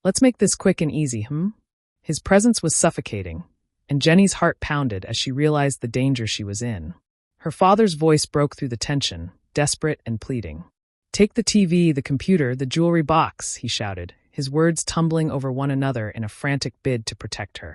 Let's make this quick and easy, His presence was suffocating, and Jenny's heart pounded as she realized the danger she was in. Her father's voice broke through the tension, desperate and pleading. "Take the TV, the computer, the jewelry box," he shouted, his words tumbling over one another in a frantic bid to protect her.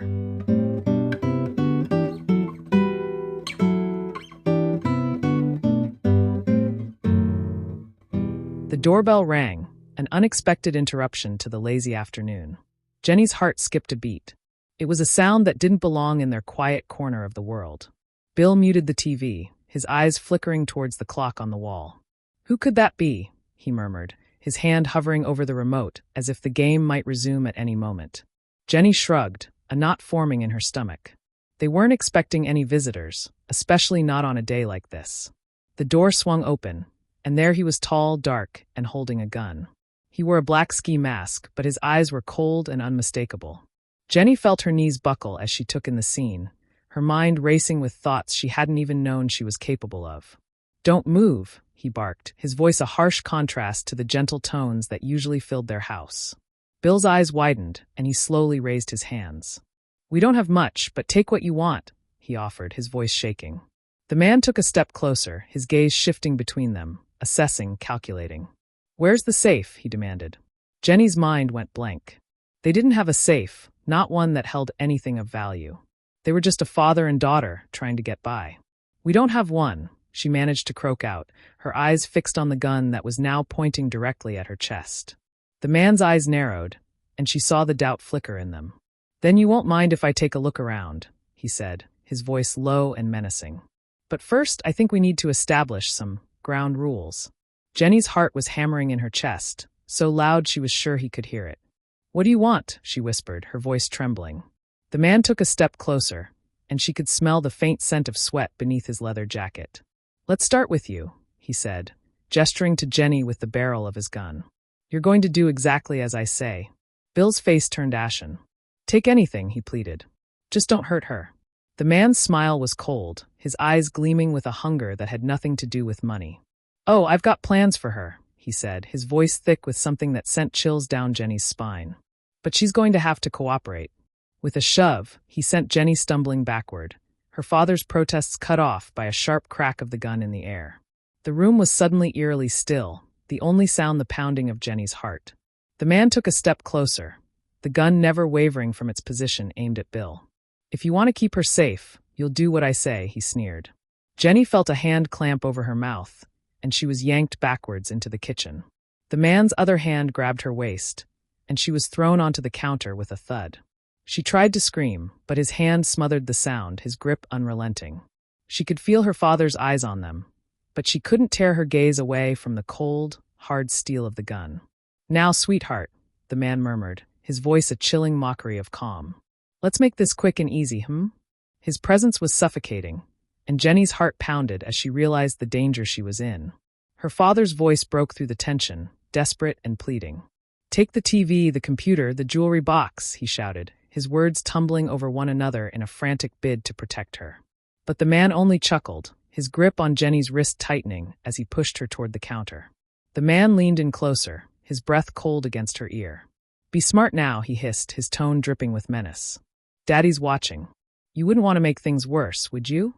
The doorbell rang, an unexpected interruption to the lazy afternoon. Jenny's heart skipped a beat. It was a sound that didn't belong in their quiet corner of the world. Bill muted the TV, his eyes flickering towards the clock on the wall. "Who could that be?" he murmured, his hand hovering over the remote as if the game might resume at any moment. Jenny shrugged, a knot forming in her stomach. They weren't expecting any visitors, especially not on a day like this. The door swung open, and there he was, tall, dark, and holding a gun. He wore a black ski mask, but his eyes were cold and unmistakable. Jenny felt her knees buckle as she took in the scene, her mind racing with thoughts she hadn't even known she was capable of. "Don't move," he barked, his voice a harsh contrast to the gentle tones that usually filled their house. Bill's eyes widened, and he slowly raised his hands. "We don't have much, but take what you want," he offered, his voice shaking. The man took a step closer, his gaze shifting between them, assessing, calculating. "Where's the safe?" he demanded. Jenny's mind went blank. They didn't have a safe, not one that held anything of value. They were just a father and daughter trying to get by. "We don't have one," she managed to croak out, her eyes fixed on the gun that was now pointing directly at her chest. The man's eyes narrowed, and she saw the doubt flicker in them. "Then you won't mind if I take a look around," he said, his voice low and menacing. "But first, I think we need to establish some ground rules." Jenny's heart was hammering in her chest, so loud she was sure he could hear it. "What do you want?" she whispered, her voice trembling. The man took a step closer, and she could smell the faint scent of sweat beneath his leather jacket. "Let's start with you," he said, gesturing to Jenny with the barrel of his gun. "You're going to do exactly as I say." Bill's face turned ashen. "Take anything," he pleaded. "Just don't hurt her." The man's smile was cold, his eyes gleaming with a hunger that had nothing to do with money. "Oh, I've got plans for her," he said, his voice thick with something that sent chills down Jenny's spine. "But she's going to have to cooperate." With a shove, he sent Jenny stumbling backward, her father's protests cut off by a sharp crack of the gun in the air. The room was suddenly eerily still, the only sound the pounding of Jenny's heart. The man took a step closer, the gun never wavering from its position aimed at Bill. "If you want to keep her safe, you'll do what I say," he sneered. Jenny felt a hand clamp over her mouth, and she was yanked backwards into the kitchen. The man's other hand grabbed her waist, and she was thrown onto the counter with a thud. She tried to scream, but his hand smothered the sound, his grip unrelenting. She could feel her father's eyes on them, but she couldn't tear her gaze away from the cold, hard steel of the gun. "Now, sweetheart," the man murmured, his voice a chilling mockery of calm. "Let's make this quick and easy, His presence was suffocating, and Jenny's heart pounded as she realized the danger she was in. Her father's voice broke through the tension, desperate and pleading. "Take the TV, the computer, the jewelry box," he shouted, his words tumbling over one another in a frantic bid to protect her. But the man only chuckled, his grip on Jenny's wrist tightening as he pushed her toward the counter. The man leaned in closer, his breath cold against her ear. "Be smart now," he hissed, his tone dripping with menace. "Daddy's watching. You wouldn't want to make things worse, would you?"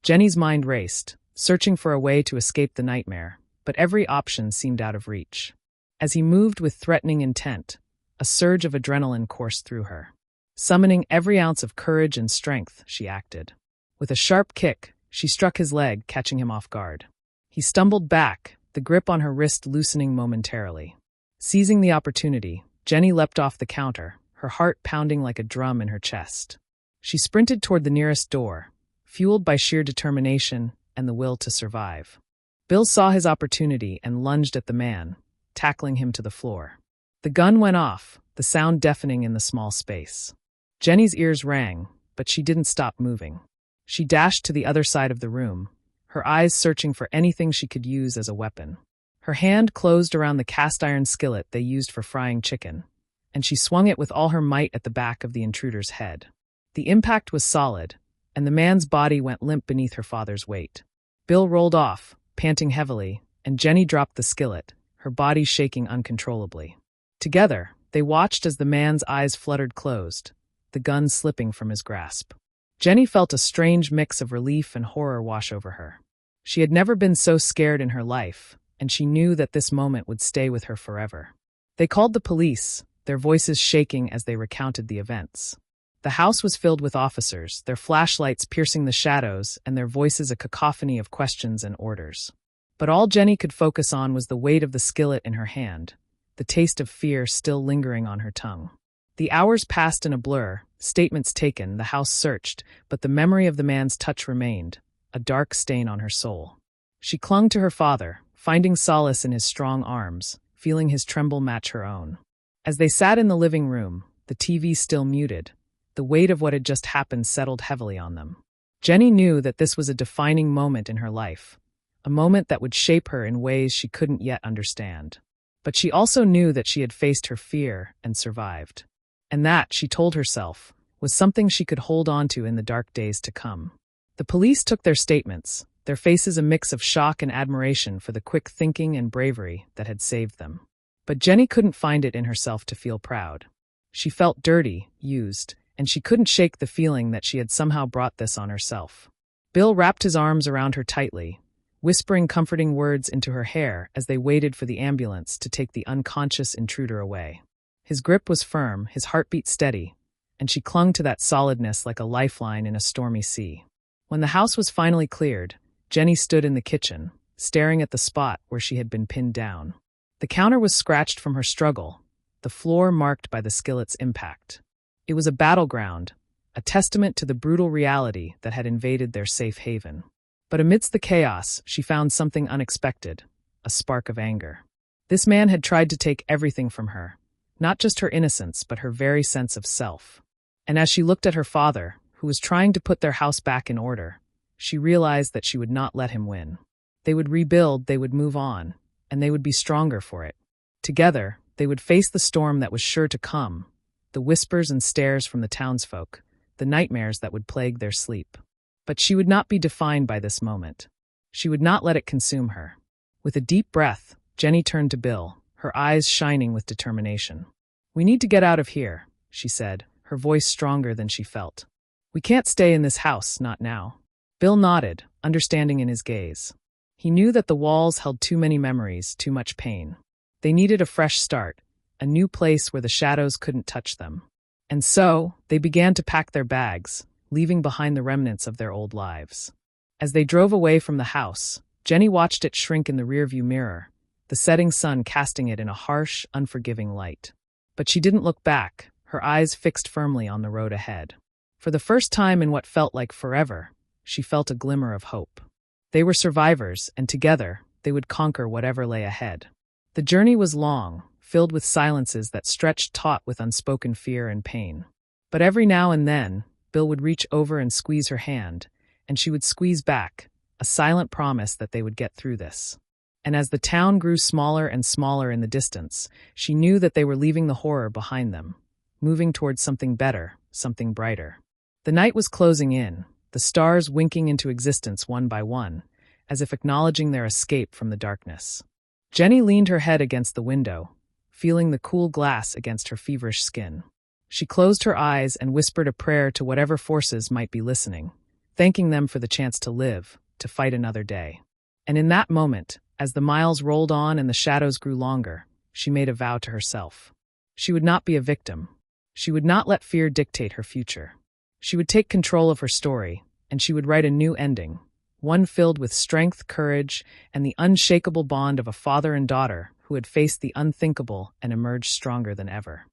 Jenny's mind raced, searching for a way to escape the nightmare, but every option seemed out of reach. As he moved with threatening intent, a surge of adrenaline coursed through her. Summoning every ounce of courage and strength, she acted. With a sharp kick, she struck his leg, catching him off guard. He stumbled back, the grip on her wrist loosening momentarily. Seizing the opportunity, Jenny leapt off the counter, her heart pounding like a drum in her chest. She sprinted toward the nearest door, fueled by sheer determination and the will to survive. Bill saw his opportunity and lunged at the man, tackling him to the floor. The gun went off, the sound deafening in the small space. Jenny's ears rang, but she didn't stop moving. She dashed to the other side of the room, her eyes searching for anything she could use as a weapon. Her hand closed around the cast-iron skillet they used for frying chicken, and she swung it with all her might at the back of the intruder's head. The impact was solid, and the man's body went limp beneath her father's weight. Bill rolled off, panting heavily, and Jenny dropped the skillet, her body shaking uncontrollably. Together, They watched as the man's eyes fluttered closed, the gun slipping from his grasp. Jenny felt a strange mix of relief and horror wash over her. She had never been so scared in her life, and she knew that this moment would stay with her forever. They called the police, their voices shaking as they recounted the events. The house was filled with officers, their flashlights piercing the shadows and their voices a cacophony of questions and orders. But all Jenny could focus on was the weight of the skillet in her hand, the taste of fear still lingering on her tongue. The hours passed in a blur, statements taken, the house searched, but the memory of the man's touch remained, a dark stain on her soul. She clung to her father, finding solace in his strong arms, feeling his tremble match her own. As they sat in the living room, the TV still muted, the weight of what had just happened settled heavily on them. Jenny knew that this was a defining moment in her life, a moment that would shape her in ways she couldn't yet understand. But she also knew that she had faced her fear and survived. And that, she told herself, was something she could hold on to in the dark days to come. The police took their statements, their faces a mix of shock and admiration for the quick thinking and bravery that had saved them. But Jenny couldn't find it in herself to feel proud. She felt dirty, used, and she couldn't shake the feeling that she had somehow brought this on herself. Bill wrapped his arms around her tightly, whispering comforting words into her hair as they waited for the ambulance to take the unconscious intruder away. His grip was firm, his heartbeat steady, and she clung to that solidness like a lifeline in a stormy sea. When the house was finally cleared, Jenny stood in the kitchen, staring at the spot where she had been pinned down. The counter was scratched from her struggle, the floor marked by the skillet's impact. It was a battleground, a testament to the brutal reality that had invaded their safe haven. But amidst the chaos, she found something unexpected, a spark of anger. This man had tried to take everything from her, not just her innocence, but her very sense of self. And as she looked at her father, who was trying to put their house back in order, she realized that she would not let him win. They would rebuild, they would move on, and they would be stronger for it. Together, they would face the storm that was sure to come, the whispers and stares from the townsfolk, the nightmares that would plague their sleep. But she would not be defined by this moment. She would not let it consume her. With a deep breath, Jenny turned to Bill, her eyes shining with determination. "We need to get out of here," she said, her voice stronger than she felt. "We can't stay in this house, not now." Bill nodded, understanding in his gaze. He knew that the walls held too many memories, too much pain. They needed a fresh start, a new place where the shadows couldn't touch them. And so, they began to pack their bags, leaving behind the remnants of their old lives. As they drove away from the house, Jenny watched it shrink in the rearview mirror, the setting sun casting it in a harsh, unforgiving light. But she didn't look back, her eyes fixed firmly on the road ahead. For the first time in what felt like forever, she felt a glimmer of hope. They were survivors, and together, they would conquer whatever lay ahead. The journey was long, filled with silences that stretched taut with unspoken fear and pain. But every now and then, Bill would reach over and squeeze her hand, and she would squeeze back, a silent promise that they would get through this. And as the town grew smaller and smaller in the distance, she knew that they were leaving the horror behind them, moving towards something better, something brighter. The night was closing in, the stars winking into existence one by one, as if acknowledging their escape from the darkness. Jenny leaned her head against the window, feeling the cool glass against her feverish skin. She closed her eyes and whispered a prayer to whatever forces might be listening, thanking them for the chance to live, to fight another day. And in that moment, as the miles rolled on and the shadows grew longer, she made a vow to herself. She would not be a victim. She would not let fear dictate her future. She would take control of her story, and she would write a new ending, one filled with strength, courage, and the unshakable bond of a father and daughter who had faced the unthinkable and emerged stronger than ever.